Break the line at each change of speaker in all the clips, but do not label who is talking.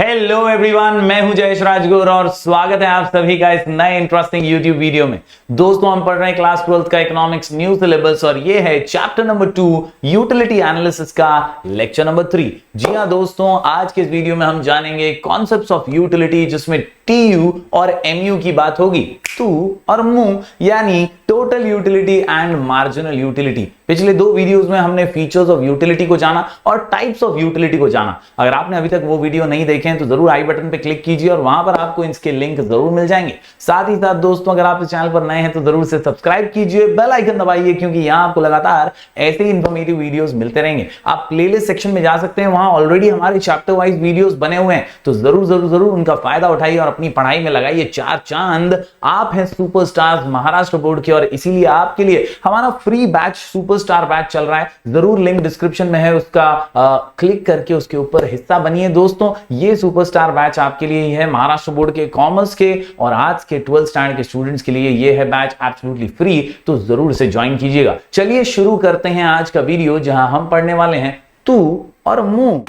Hello everyone, मैं हूं जयेश राजगुर और स्वागत है आप सभी का इस नए इंटरेस्टिंग यूट्यूब वीडियो में। दोस्तों, हम पढ़ रहे हैं क्लास 12 का इकोनॉमिक्स न्यू सिलेबस और ये है चैप्टर नंबर 2 यूटिलिटी एनालिसिस का लेक्चर नंबर 3। जी हां दोस्तों, आज के इस वीडियो में हम जानेंगे कॉन्सेप्ट्स ऑफ यूटिलिटी, जिसमें टीयू और एमयू की बात होगी, टू और मू यानी total utility and marginal utility. पिछले दो वीडियोस में हमने फीचर्स ऑफ यूटिलिटी को जाना और टाइप्स ऑफ यूटिलिटी को जाना। अगर आपने अभी तक वो वीडियो नहीं देखे हैं तो जरूर आई बटन पे क्लिक कीजिए और वहां पर आपको इसके लिंक जरूर मिल जाएंगे। साथ ही साथ दोस्तों, अगर आप इस चैनल पर नए हैं तो जरूर से सब्सक्राइब कीजिए, बेल आइकन दबाइए, क्योंकि यहां आपको लगातार ऐसे ही इंफॉर्मेटिव वीडियोस मिलते रहेंगे। आप प्लेलिस्ट सेक्शन में जा सकते हैं, वहां ऑलरेडी हमारे चैप्टर वाइज वीडियोस बने हुए हैं, तो जरूर जरूर जरूर उनका फायदा उठाइए और अपनी पढ़ाई में लगाइए चार चांद। आप हैं सुपरस्टार्स महाराष्ट्र बोर्ड के और इसीलिए आपके लिए हमारा फ्री बैच सुपरस्टार बैच चल रहा है। जरूर लिंक डिस्क्रिप्शन में है, उसका क्लिक करके उसके ऊपर हिस्सा बनिए। दोस्तों, ये सुपरस्टार बैच आपके लिए ही है, महाराष्ट्र बोर्ड के कॉमर्स के और आर्ट्स के 12th स्टैंडर्ड के स्टूडेंट्स के लिए ये है बैच एब्सोल्युटली फ्री, तो जरूर से ज्वाइन कीजिएगा। चलिए शुरू करते हैं आज का वीडियो, जहां हम पढ़ने वाले हैं टू और मू।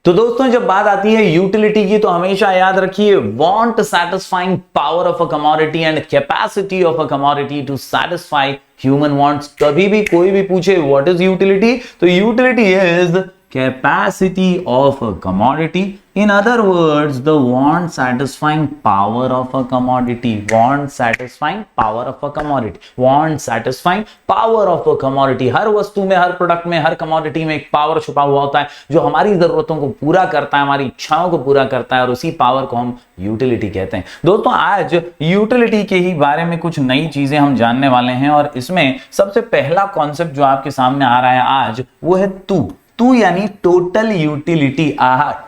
तो दोस्तों, जब बात आती है यूटिलिटी की तो हमेशा याद रखिए, want satisfying power of a commodity and capacity of a commodity to satisfy human wants. कभी भी कोई भी पूछे व्हाट इज यूटिलिटी, तो utility is capacity of a commodity. In other words, the want satisfying power of a commodity. Want satisfying power of a commodity. Want satisfying power of a commodity. हर वस्तु में, हर product में, हर commodity में एक power छुपा हुआ होता है जो हमारी जरूरतों को पूरा करता है, हमारी इच्छाओं को पूरा करता है, और उसी पावर को हम यूटिलिटी कहते हैं। दोस्तों, आज यूटिलिटी के ही बारे में कुछ नई चीजें हम जानने वाले हैं और इसमें सबसे पहला कॉन्सेप्ट जो आपके सामने आ रहा है आज, वो है टू। टू यानी टोटल यूटिलिटी।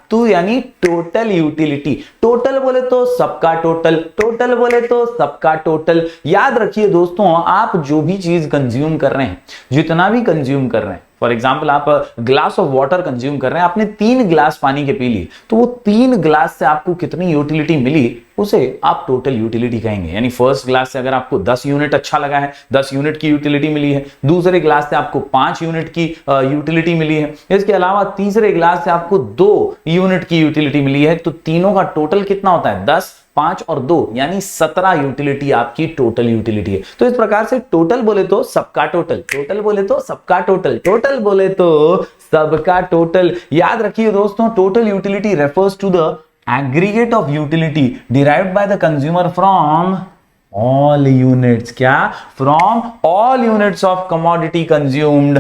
टू यानी टोटल यूटिलिटी। टोटल बोले तो सबका टोटल, टोटल बोले तो सबका टोटल। याद रखिए दोस्तों, आप जो भी चीज कंज्यूम कर रहे हैं, जितना भी कंज्यूम कर रहे हैं, फॉर एग्जाम्पल आप ग्लास ऑफ वाटर कंज्यूम कर रहे हैं, आपने 3 ग्लास पानी के पी लिए, तो वो 3 ग्लास से आपको कितनी यूटिलिटी मिली उसे आप टोटल यूटिलिटी कहेंगे। यानी फर्स्ट ग्लास से अगर आपको 10 यूनिट अच्छा लगा है, 10 यूनिट की यूटिलिटी मिली है। दूसरे ग्लास से आपको 5 यूनिट की यूटिलिटी मिली है। इसके अलावा तीसरे ग्लास से आपको 2 यूनिट की यूटिलिटी मिली है। तो तीनों का टोटल कितना होता है? 10, 5 और 2 यानी 17 यूटिलिटी आपकी टोटल यूटिलिटी है। तो इस प्रकार से टोटल बोले तो सबका टोटल, टोटल बोले तो सबका टोटल, टोटल बोले तो सबका टोटल। याद रखिए दोस्तों, total utility refers to the aggregate of utility derived by the consumer from all units. क्या? From all units of commodity consumed.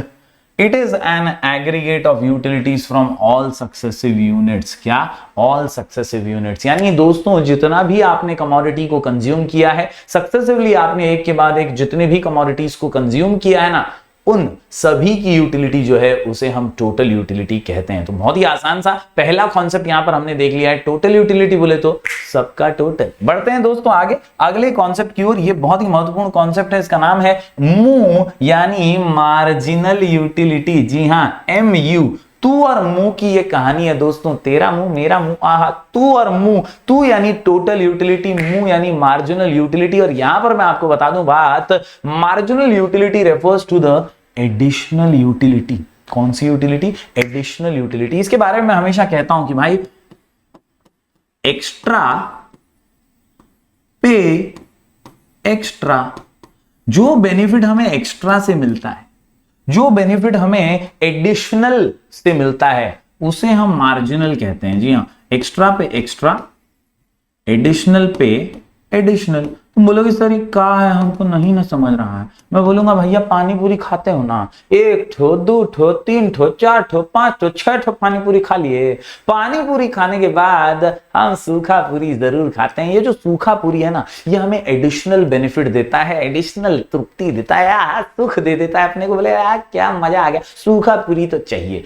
It is an aggregate of utilities from all successive units. क्या? All successive units. यानी दोस्तों, जितना भी आपने commodity को consume किया है, सक्सेसिवली आपने एक के बाद एक जितने भी कमोडिटीज को कंज्यूम किया है ना, उन सभी की यूटिलिटी जो है उसे हम टोटल यूटिलिटी कहते हैं। तो बहुत ही आसान सा पहला कॉन्सेप्ट यहां पर हमने देख लिया है, टोटल यूटिलिटी बोले तो सबका टोटल। बढ़ते हैं दोस्तों आगे अगले कॉन्सेप्ट की ओर। ये बहुत ही महत्वपूर्ण कॉन्सेप्ट है, इसका नाम है मू यानी मार्जिनल यूटिलिटी। जी हां, MU। तू और मुंह की ये कहानी है दोस्तों, तेरा मुंह मेरा मुंह, आहा, तू और मुंह। तू यानी टोटल यूटिलिटी, मुंह यानी मार्जिनल यूटिलिटी। और यहां पर मैं आपको बता दूं बात, marginal utility refers to the additional utility. कौन सी यूटिलिटी? Additional utility. इसके बारे में मैं हमेशा कहता हूं कि भाई, एक्स्ट्रा पे एक्स्ट्रा। जो बेनिफिट हमें एक्स्ट्रा से मिलता है, जो बेनिफिट हमें एडिशनल से मिलता है, उसे हम मार्जिनल कहते हैं। जी हां, एक्स्ट्रा पे एक्स्ट्रा, एडिशनल पे एडिशनल। तुम बोलोगे सर ये क्या है, हमको नहीं ना समझ रहा है। मैं बोलूंगा भैया पानी पूरी खाते हो ना, 1 ठो 2 ठो 3 ठो 4 ठो 5 ठो 6 ठो पानी पूरी खा लिए। पानी पूरी खाने के बाद हम सूखा पूरी जरूर खाते हैं। ये जो सूखा पूरी है ना, ये हमें एडिशनल बेनिफिट देता है, एडिशनल तृप्ति देता है, यार सुख दे देता है। अपने को बोले यार क्या मजा आ गया, सूखा पूरी तो चाहिए।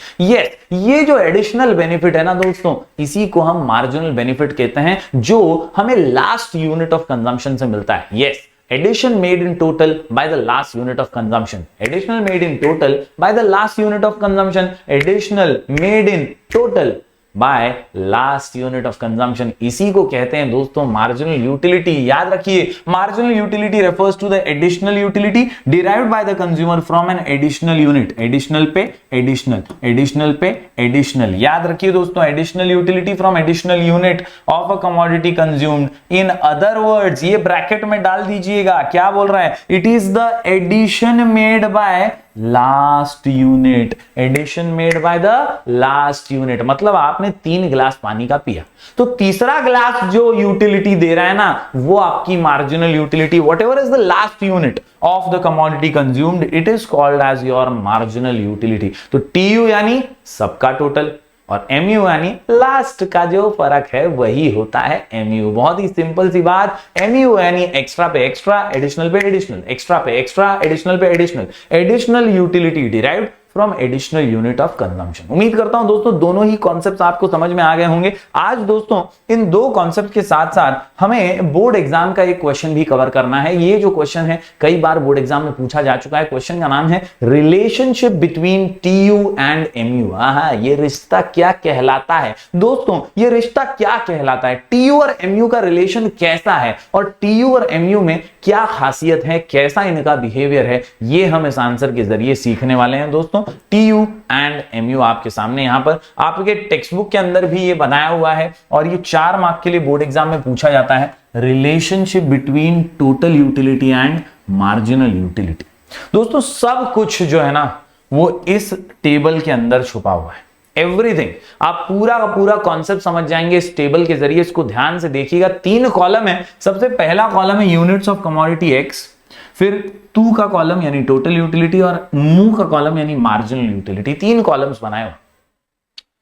ये जो एडिशनल बेनिफिट है ना दोस्तों, इसी को हम मार्जिनल बेनिफिट कहते हैं, जो हमें लास्ट यूनिट ऑफ कंजम्पशन से मिलता है। Yes, addition made in total by the last unit of consumption. Additional made in total by the last unit of consumption. Additional made in total by last unit of consumption. इसी को कहते हैं दोस्तों marginal utility. याद रखिए, marginal utility refers to the additional utility derived by the consumer from an additional unit. Additional पे additional, additional पे additional. याद रखिए दोस्तों, additional utility from additional unit of a commodity consumed. In other words, ये bracket में डाल दीजिएगा, क्या बोल रहा है, it is the addition made by last unit. Addition made by the last unit, मतलब आपने 3 गिलास पानी का पिया, तो तीसरा गिलास जो यूटिलिटी दे रहा है ना, वो आपकी marginal utility. Whatever is the last unit of the commodity consumed, it is called as your marginal utility. तो टीयू यानी सबका टोटल, और एमयू यानी लास्ट का जो फर्क है वही होता है एमयू। बहुत ही सिंपल सी बात, एमयू यानी एक्स्ट्रा पे एक्स्ट्रा, एडिशनल पे एडिशनल, एक्स्ट्रा पे एक्स्ट्रा, एडिशनल पे additional. Additional utility derived from additional unit of consumption. उम्मीद करता हूं दोस्तों दोनों ही कॉन्सेप्ट्स आपको समझ में आ गए होंगे। आज दोस्तों इन दो कॉन्सेप्ट के साथ साथ हमें बोर्ड एग्जाम का एक क्वेश्चन भी कवर करना है। ये जो क्वेश्चन है कई बार बोर्ड एग्जाम में पूछा जा चुका है। क्वेश्चन का नाम है relationship between TU and MU. ये रिश्ता क्या कहलाता है दोस्तों, ये रिश्ता क्या कहलाता है, टीयू और एमयू का रिलेशन कैसा है, और टीयू और एमयू में क्या खासियत है, कैसा इनका बिहेवियर है, ये हम इस आंसर के जरिए सीखने वाले हैं दोस्तों। टीयू एंड एमयू आपके सामने यहां पर आपके टेक्स्ट बुक के अंदर भी ये बनाया हुआ है, और ये 4 मार्क के लिए बोर्ड एग्जाम में पूछा जाता है। Relationship between total utility and marginal utility. दोस्तों सब कुछ जो है ना वो इस टेबल के अंदर छुपा हुआ है। एवरीथिंग, आप पूरा का पूरा कॉन्सेप्ट समझ जाएंगे इस टेबल के जरिए। इसको ध्यान से देखिएगा। 3 कॉलम है। सबसे पहला कॉलम है यूनिट्स ऑफ कमोडिटी एक्स, फिर टू का कॉलम यानी टोटल यूटिलिटी, और मू का कॉलम यानी मार्जिनल यूटिलिटी। 3 कॉलम्स बनाए हुए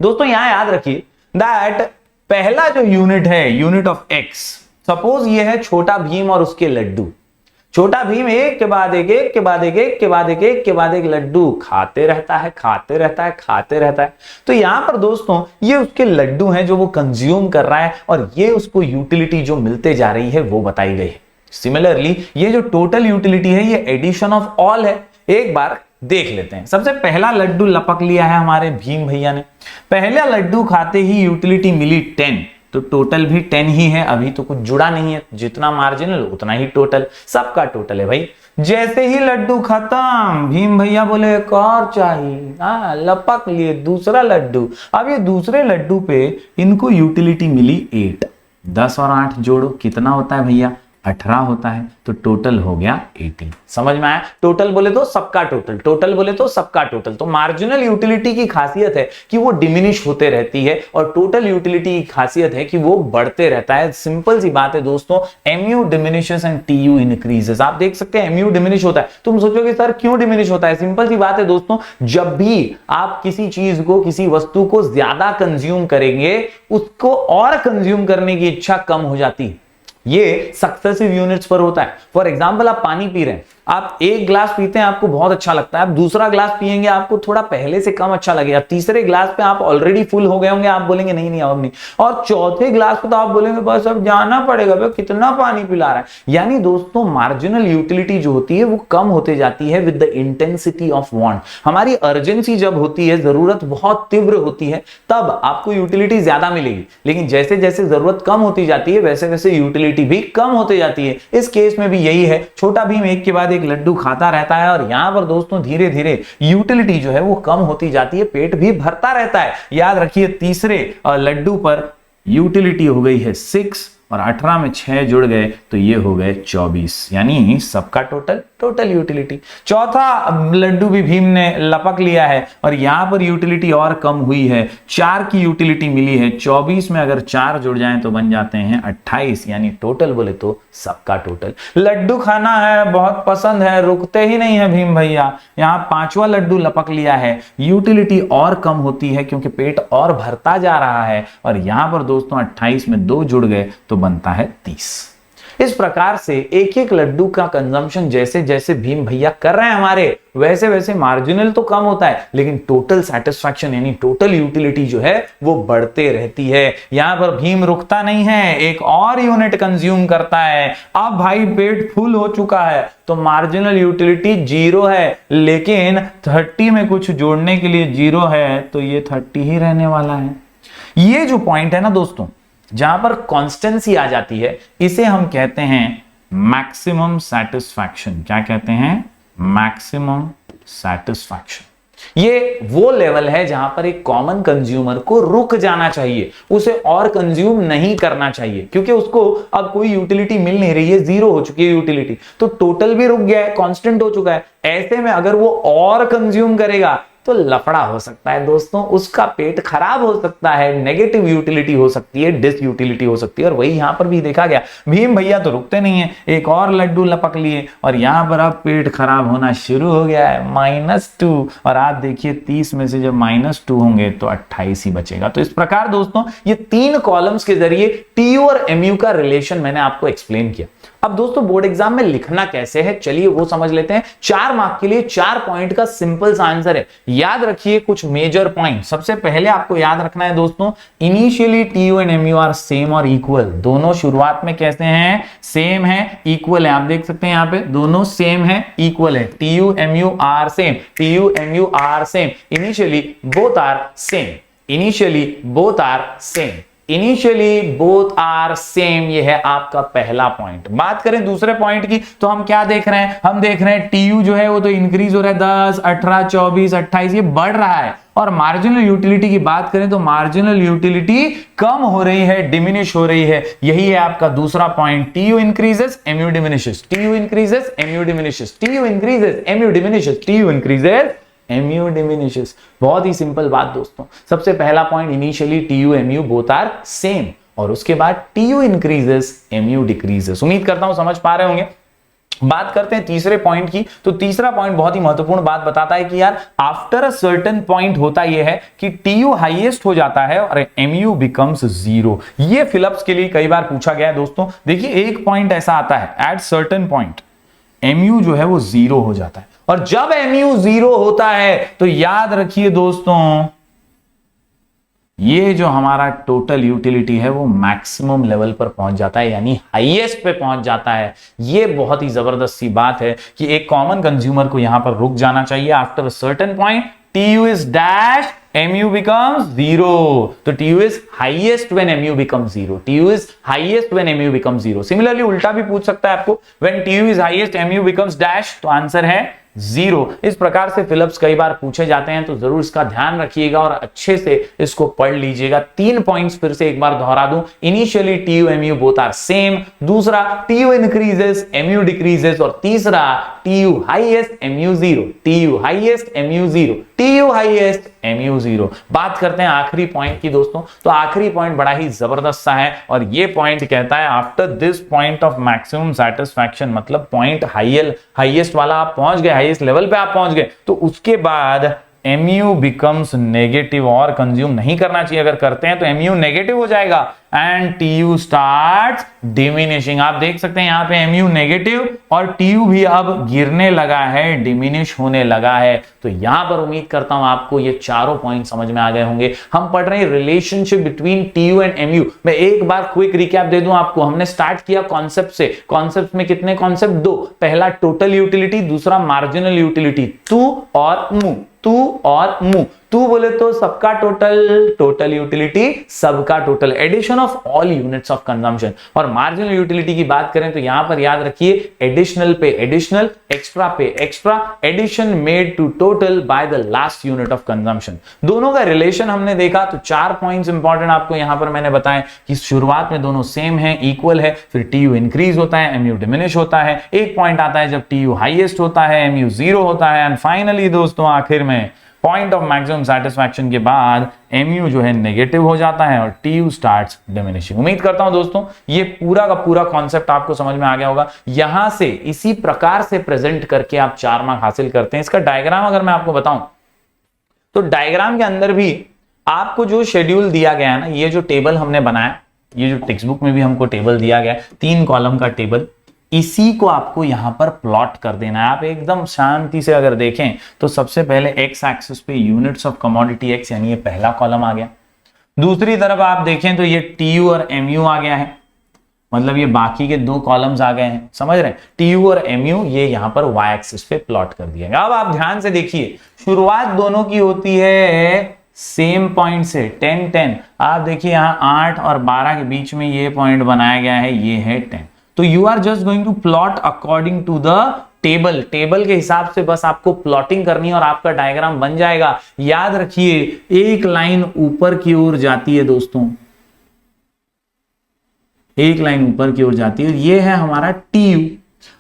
दोस्तों। यहां याद रखिए दैट पहला जो यूनिट है, यूनिट ऑफ एक्स, सपोज ये है छोटा भीम और उसके लड्डू। छोटा भीम एक के बाद एक, एक के बाद एक, एक के बाद एक, एक के बाद एक लड्डू खाते रहता है, खाते रहता है, खाते रहता है। तो यहां पर दोस्तों ये उसके लड्डू हैं जो वो कंज्यूम कर रहा है, और ये उसको यूटिलिटी जो मिलते जा रही है वो बताई गई है। सिमिलरली ये जो टोटल यूटिलिटी है ये एडिशन ऑफ ऑल है। एक बार देख लेते हैं। सबसे पहला लड्डू लपक लिया है हमारे भीम भैया ने। पहला लड्डू खाते ही यूटिलिटी मिली 10, तो टोटल भी 10 ही है। अभी तो कुछ जुड़ा नहीं है, जितना मार्जिनल उतना ही टोटल, सबका टोटल है भाई। जैसे ही लड्डू खत्म, भीम भैया बोले एक और चाहिए, लपक लिए दूसरा लड्डू। अब ये दूसरे लड्डू पे इनको यूटिलिटी मिली 8। 10 और 8 जोड़ो, कितना होता है भैया, 18 होता है। तो टोटल हो गया 18। समझ में आया? टोटल बोले तो सबका टोटल, टोटल बोले तो सबका टोटल। तो मार्जिनल यूटिलिटी की खासियत है कि वो डिमिनिश होते रहती है, और टोटल यूटिलिटी की खासियत है कि वो बढ़ते रहता है। सिंपल सी बात है दोस्तों, MU diminishes and TU increases. आप देख सकते हैं एमयू डिमिनिश होता है। तुम सोचोगे सर क्यों डिमिनिश होता है? सिंपल सी बात है दोस्तों, जब भी आप किसी चीज को, किसी वस्तु को ज्यादा कंज्यूम करेंगे, उसको और कंज्यूम करने की इच्छा कम हो जाती है। ये सक्सेसिव यूनिट्स पर होता है। फॉर एग्जाम्पल आप पानी पी रहे हैं, आप 1 गिलास पीते हैं आपको बहुत अच्छा लगता है, आप दूसरा गिलास पिएंगे आपको थोड़ा पहले से कम अच्छा लगेगा, तीसरे गिलास पे आप ऑलरेडी फुल हो गए होंगे, आप बोलेंगे नहीं नहीं अब नहीं, और चौथे गिलास पे तो आप बोलेंगे बस अब जाना पड़ेगा, भाई कितना पानी पिला रहा है। यानी दोस्तों मार्जिनल यूटिलिटी जो होती है वो कम होते जाती है with the intensity of want. हमारी अर्जेंसी जब होती है, जरूरत बहुत तीव्र होती है, तब आपको यूटिलिटी ज्यादा मिलेगी, लेकिन जैसे जैसे जरूरत कम होती जाती है वैसे वैसे यूटिलिटी भी कम होती जाती है। इस केस में भी यही है, छोटा भीम एक के बाद एक लड्डू खाता रहता है, और यहां पर दोस्तों धीरे धीरे यूटिलिटी जो है वो कम होती जाती है, पेट भी भरता रहता है। याद रखिए तीसरे लड्डू पर यूटिलिटी हो गई है 6, और 18 में 6 जुड़ गए तो ये हो गए 24, यानी सबका टोटल, टोटल यूटिलिटी। चौथा लड्डू भी भीम ने लपक लिया है, और यहां पर यूटिलिटी और कम हुई है, 4 की यूटिलिटी मिली है। 24 में अगर 4 जुड़ जाएं तो बन जाते हैं 28, यानी टोटल बोले तो सबका टोटल। लड्डू खाना है, बहुत पसंद है, रुकते ही नहीं है भीम भैया। यहाँ 5वां लड्डू लपक लिया है, यूटिलिटी और कम होती है क्योंकि पेट और भरता जा रहा है, और यहां पर दोस्तों 28 में 2 जुड़ गए तो बनता है 30। इस प्रकार से एक एक लड्डू का कंजम्पशन जैसे जैसे भीम भैया कर रहे हैं हमारे, वैसे वैसे मार्जिनल तो कम होता है, लेकिन टोटल सेटिस्फैक्शन यानी टोटल यूटिलिटी जो है वो बढ़ते रहती है। यहां पर भीम रुकता नहीं है, एक और यूनिट कंज्यूम करता है। अब भाई पेट फुल हो चुका है तो मार्जिनल यूटिलिटी 0 है, लेकिन 30 में कुछ जोड़ने के लिए 0 है तो ये 30 ही रहने वाला है। ये जो पॉइंट है ना दोस्तों, जहां पर कॉन्स्टेंसी आ जाती है, इसे हम कहते हैं मैक्सिमम सेटिस्फैक्शन। क्या कहते हैं? Maximum satisfaction. ये वो लेवल है जहां पर एक कॉमन कंज्यूमर को रुक जाना चाहिए, उसे और कंज्यूम नहीं करना चाहिए, क्योंकि उसको अब कोई यूटिलिटी मिल नहीं रही है, जीरो हो चुकी है यूटिलिटी, तो टोटल भी रुक गया है, कांस्टेंट हो चुका है। ऐसे में अगर वो और कंज्यूम करेगा तो लफड़ा हो सकता है दोस्तों, उसका पेट खराब हो सकता है, नेगेटिव यूटिलिटी हो सकती है, डिस यूटिलिटी हो सकती है। और वही यहां पर भी देखा गया, भीम भैया तो रुकते नहीं है, एक और लड्डू लपक लिए और यहां पर अब पेट खराब होना शुरू हो गया है, -2। और आप देखिए 30 में से जब -2 होंगे तो 28 ही बचेगा। तो इस प्रकार दोस्तों ये 3 कॉलम्स के जरिए टीयू और एमयू का रिलेशन मैंने आपको एक्सप्लेन किया। अब दोस्तों बोर्ड एग्जाम में लिखना कैसे है, चलिए वो समझ लेते हैं। 4 मार्क के लिए 4 पॉइंट का सिंपल सा आंसर है। याद रखिए कुछ मेजर पॉइंट। सबसे पहले आपको याद रखना है दोस्तों, initially TU and MU are same और इक्वल। दोनों शुरुआत में कैसे हैं? सेम है, इक्वल है। आप देख सकते हैं यहां पे दोनों सेम है, इक्वल है। TU MU are same, TU MU are same, initially both are same, initially both are same, initially both are same. ये है आपका पहला पॉइंट। बात करें दूसरे पॉइंट की तो हम क्या देख रहे हैं? हम देख रहे हैं टीयू जो है वो तो इंक्रीज हो रहा है, 10, 18, 24, 28 ये बढ़ रहा है। और मार्जिनल यूटिलिटी की बात करें तो मार्जिनल यूटिलिटी कम हो रही है, डिमिनिश हो रही है। यही है आपका दूसरा point. TU increases, MU diminishes, TU increases, MU diminishes, TU increases, MU diminishes, TU increases, MU diminishes. बहुत ही सिंपल बात दोस्तों। सबसे पहला point, initially TU MU both are same, और उसके बाद टीयू इंक्रीजेस, एमयू डिक्रीजेस। उम्मीद करता हूं समझ पा रहे होंगे। बात करते हैं तीसरे पॉइंट की। तो तीसरा पॉइंट बहुत ही महत्वपूर्ण बात बताता है कि यार आफ्टर अ सर्टेन पॉइंट होता यह है कि टीयू हाईएस्ट हो जाता है और एमयू बिकम्स 0। ये फिलअप्स के लिए कई बार पूछा गया है दोस्तों। देखिए एक पॉइंट ऐसा आता है, एट सर्टेन पॉइंट एमयू जो है वो 0 हो जाता है, और जब एमयू 0 होता है तो याद रखिए दोस्तों, ये जो हमारा टोटल यूटिलिटी है वो मैक्सिमम लेवल पर पहुंच जाता है, यानी हाईएस्ट पे पहुंच जाता है। ये बहुत ही जबरदस्त सी बात है कि एक कॉमन कंज्यूमर को यहां पर रुक जाना चाहिए after a certain point. TU is dash, mu becomes 0. तो TU is highest when mu becomes 0. TU is highest when mu becomes 0. Similarly उल्टा भी पूछ सकता है आपको, when TU is highest mu becomes dash, तो आंसर है 0। इस प्रकार से फिलअप्स कई बार पूछे जाते हैं, तो जरूर इसका ध्यान रखिएगा और अच्छे से इसको पढ़ लीजिएगा। 3 पॉइंट्स फिर से एक बार दोहरा दूं, initially TU MU both are same, दूसरा TU इंक्रीजेस MU डिक्रीजेस, और तीसरा TU highest MU 0, TU highest MU 0, TU highest MU 0। बात करते हैं आखिरी पॉइंट की दोस्तों। तो आखिरी पॉइंट बड़ा ही जबरदस्त सा है, और ये पॉइंट कहता है after this point of maximum satisfaction, मतलब पॉइंट हाईएस्ट वाला आप पहुंच गए, हाईएस्ट लेवल पे आप पहुंच गए, तो उसके बाद MU बिकम्स नेगेटिव, और कंज्यूम नहीं करना चाहिए। अगर करते हैं तो MU नेगेटिव हो जाएगा एंड TU स्टार्ट्स डिमिनिशिंग। आप देख सकते हैं यहाँ पे MU नेगेटिव और TU भी अब गिरने लगा है, डिमिनिश होने लगा है। तो यहां पर उम्मीद करता हूं आपको ये चारों पॉइंट समझ में आ गए होंगे। हम पढ़ रहे हैं relationship between TU and MU। मैं एक बार क्विक रिकैप दे दूं आपको। हमने स्टार्ट किया कॉन्सेप्ट से। कॉन्सेप्ट में कितने कॉन्सेप्ट? 2। पहला टोटल यूटिलिटी, दूसरा मार्जिनल यूटिलिटी। तू और मु, तू और मु। तू बोले तो सबका टोटल, टोटल यूटिलिटी सबका total, addition of all units of consumption. और मार्जिनल यूटिलिटी की बात करें तो यहां पर याद रखिए एडिशनल पे एडिशनल, एक्स्ट्रा पे extra, addition made to total by the last unit of consumption. दोनों का रिलेशन हमने देखा। तो 4 पॉइंट्स इंपॉर्टेंट आपको यहां पर मैंने बताया कि शुरुआत में दोनों सेम है, इक्वल है, फिर TU इंक्रीज होता है, MU डिमिनिश होता है। एक पॉइंट आता है जब TU हाईएस्ट होता है, MU 0 होता है, एंड फाइनली दोस्तों आखिर में पॉइंट ऑफ मैक्सिमम सेटिस्फैक्शन के बाद MU जो है नेगेटिव हो जाता है और TU स्टार्ट्स डिमिनिशिंग। उम्मीद करता हूं दोस्तों ये पूरा का पूरा कॉन्सेप्ट आपको समझ में आ गया होगा। यहां से इसी प्रकार से प्रेजेंट करके आप 4 मार्क हासिल करते हैं। इसका डायग्राम अगर मैं आपको बताऊं तो डायग्राम के अंदर भी आपको जो शेड्यूल दिया गया है ना, ये जो टेबल हमने बनाया, ये जो टेक्स्ट बुक में भी हमको टेबल दिया गया है, 3 कॉलम का टेबल, इसी को आपको यहां पर प्लॉट कर देना है। आप एकदम शांति से अगर देखें तो सबसे पहले एक्स एक्सिस पे यूनिट्स ऑफ कमोडिटी एक्स, यानी ये पहला कॉलम आ गया। दूसरी तरफ आप देखें तो ये TU और MU आ गया है, मतलब ये बाकी के 2 कॉलम्स आ गए हैं। समझ रहे हैं? TU और MU ये यहां पर y एक्सिस पे प्लॉट कर दिया गया। अब आप ध्यान से देखिए, शुरुआत दोनों की होती है सेम पॉइंट से 10 10, आप देखिए यहां 8 और 12 के बीच में ये पॉइंट बनाया गया है, ये है 10। तो you are just going to plot according to the table, table के हिसाब से बस आपको प्लॉटिंग करनी है और आपका डायग्राम बन जाएगा। याद रखिए एक लाइन ऊपर की ओर जाती है दोस्तों, एक लाइन ऊपर की ओर जाती है, ये है हमारा TU,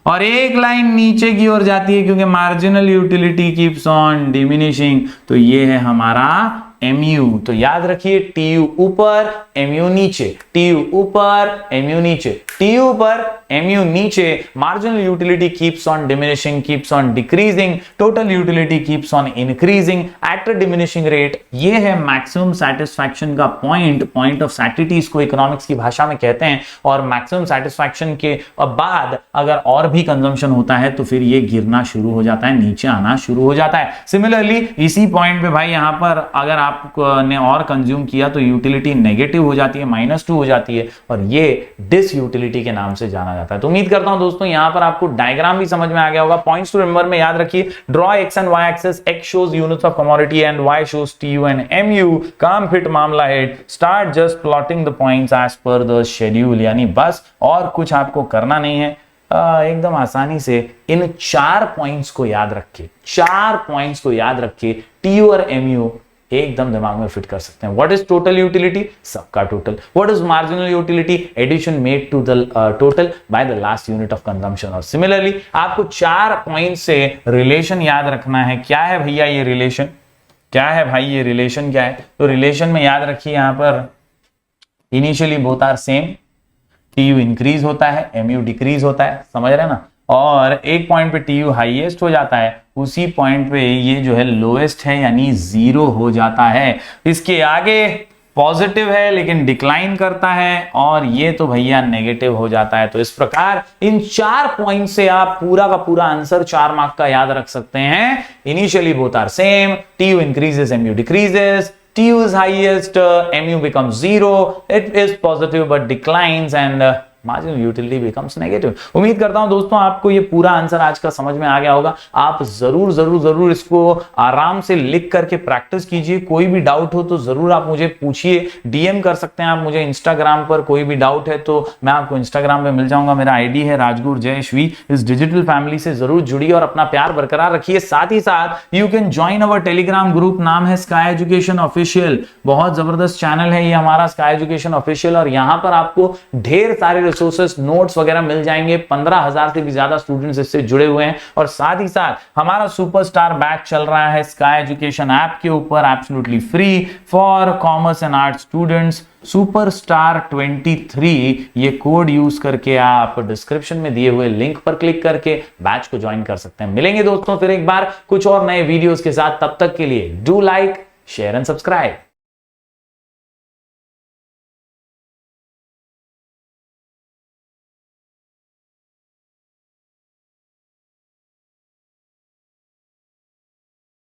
और एक लाइन नीचे की ओर जाती है क्योंकि marginal utility keeps on diminishing, तो ये है हमारा MU। तो याद रखिए TU ऊपर MU नीचे, TU ऊपर MU नीचे, TU ऊपर MU नीचे, marginal utility keeps on diminishing, keeps on decreasing, total utility keeps on increasing at a diminishing rate. ये है मैक्सिमम सेटिस्फैक्शन का पॉइंट, पॉइंट ऑफ सैटिस्फैक्शन इसको इकोनॉमिक्स की भाषा में कहते हैं। और मैक्सिमम सेटिस्फैक्शन के बाद अगर और भी कंजम्पशन होता है तो फिर ये गिरना शुरू हो जाता है, नीचे आना शुरू हो जाता है। सिमिलरली इसी पॉइंट पे भाई यहां पर अगर आपने और कंज्यूम किया तो यूटिलिटी नेगेटिव हो जाती है, -2 हो जाती है, और ये डिस यूटिलिटी के नाम से जाना जाता है। तो उम्मीद करता हूं दोस्तों यहां पर आपको डायग्राम भी समझ में आ गया होगा। पॉइंट्स टू रिमेंबर में याद रखिए, draw X and Y axis, X shows units of commodity and Y shows TU and MU। काम फिट मामला है, start just plotting the points as per the schedule, यानी बस और कुछ आपको करना नहीं है, एकदम आसानी से इन 4 पॉइंट्स को याद रखिए, 4 पॉइंट्स को याद रखिए, TU और MU एकदम दिमाग में फिट कर सकते हैं। What is total utility? सबका total. What is marginal utility? Addition made to the total by the last unit of consumption. और सिमिलरली आपको 4 पॉइंट से रिलेशन याद रखना है। क्या है भैया ये रिलेशन, क्या है भाई ये रिलेशन, क्या है? तो रिलेशन में याद रखिए यहां पर initially both are same, TU increase होता है, MU डिक्रीज होता है, समझ रहे हैं ना? और एक पॉइंट पे TU हाईएस्ट हो जाता है, उसी पॉइंट पे ये जो है लोएस्ट है यानी 0 हो जाता है। इसके आगे पॉजिटिव है लेकिन डिक्लाइन करता है, और ये तो भैया नेगेटिव हो जाता है। तो इस प्रकार इन 4 पॉइंट से आप पूरा का पूरा आंसर 4 मार्क का याद रख सकते हैं। Initially both are same, TU increases, MU decreases, TU is highest, MU becomes 0, it is positive but declines, and marginal utility becomes negative. उम्मीद करता हूं दोस्तों आपको ये पूरा आंसर आज का समझ में आ गया होगा। आप जरूर जरूर जरूर इसको आराम से लिख करके प्रैक्टिस कीजिए। कोई भी डाउट हो तो जरूर आप मुझे पूछिए, DM कर सकते हैं आप मुझे इंस्टाग्राम पर। कोई भी डाउट है तो मैं आपको इंस्टाग्राम पे मिल जाऊंगा, मेरा ID है राजगुरु जयश्वी। इस डिजिटल फैमिली से जरूर जुड़िए और अपना प्यार बरकरार रखिए। साथ ही साथ you can join our Telegram group, नाम है स्काई एजुकेशन ऑफिशियल। बहुत जबरदस्त चैनल है ये हमारा स्काई एजुकेशन ऑफिशियल, और यहाँ पर आपको ढेर सारे रिसोर्सेस, नोट्स वगैरह मिल जाएंगे। 15,000 से भी ज्यादा स्टूडेंट्स इससे जुड़े हुए हैं। और साथ ही साथ हमारा सुपरस्टार बैच चल रहा है स्काई एजुकेशन ऐप के ऊपर, absolutely free for commerce and arts students. Superstar 23 ये कोड यूज करके आप डिस्क्रिप्शन में दिए हुए लिंक पर क्लिक करके बैच को ज्वाइन कर सकते हैं। मिलेंगे दोस्तों फिर एक बार कुछ और नए वीडियोस के साथ, तब तक के लिए do like, share and subscribe.